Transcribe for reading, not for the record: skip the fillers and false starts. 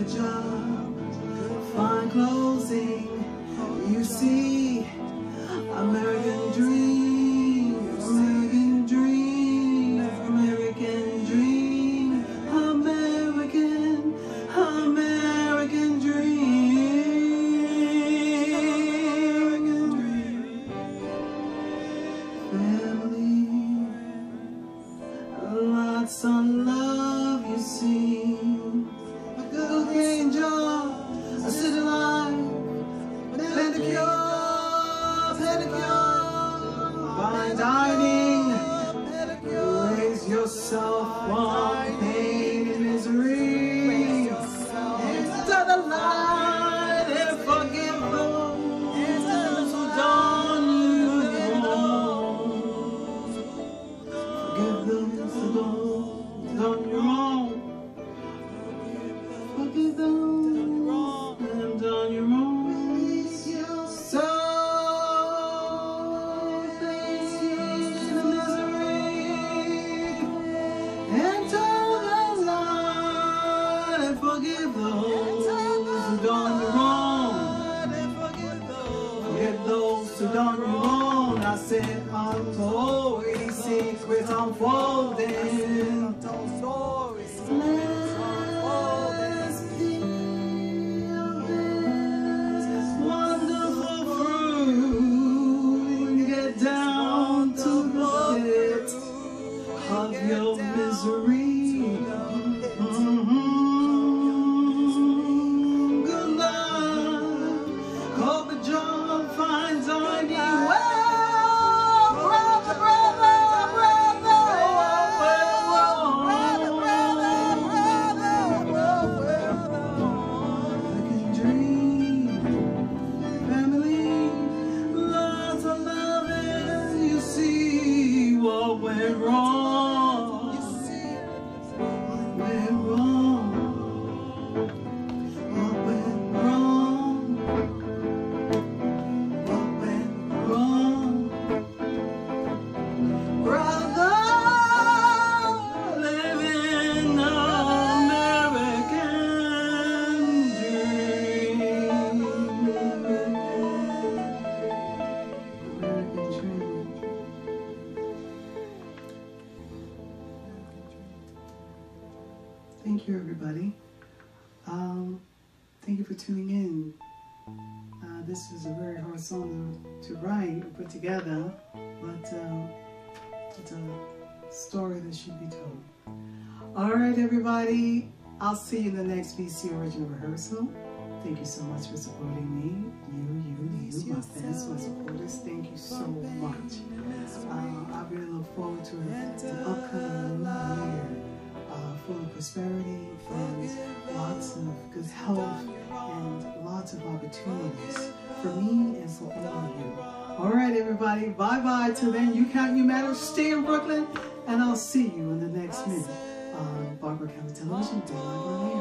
good job, fine closing. You see, American dream, American dream, American dream, American dream. Family, lots of love, you see. A good paying job, a city life, pedicure, fine dining, raise yourself from pain and misery, into the light and forgive those who done you wrong. Forgive those who done you wrong. Forgive those who have done you wrong. Forgive those who done you wrong. Forgive those who done you wrong. I said untold secrets unfolding. Let's peel this wonderful fruit and get down to the pit of your misery. Went wrong. Went wrong. What went wrong? What went wrong? Brother, living the American dream. American dream. Thank you, everybody. Thank you for tuning in. This is a very hard song to write and put together, but it's a story that should be told. All right, everybody. I'll see you in the next BC Original Rehearsal. Thank you so much for supporting me. You, my fans, my supporters. Thank you so much. I really look forward to the upcoming new year. Full of prosperity, and lots of good health, and lots of opportunities for me and for all of you. All right, everybody. Bye-bye. Till then, you count, you matter. Stay in Brooklyn, and I'll see you in the next minute on Barbara County Television, Daylight on Air.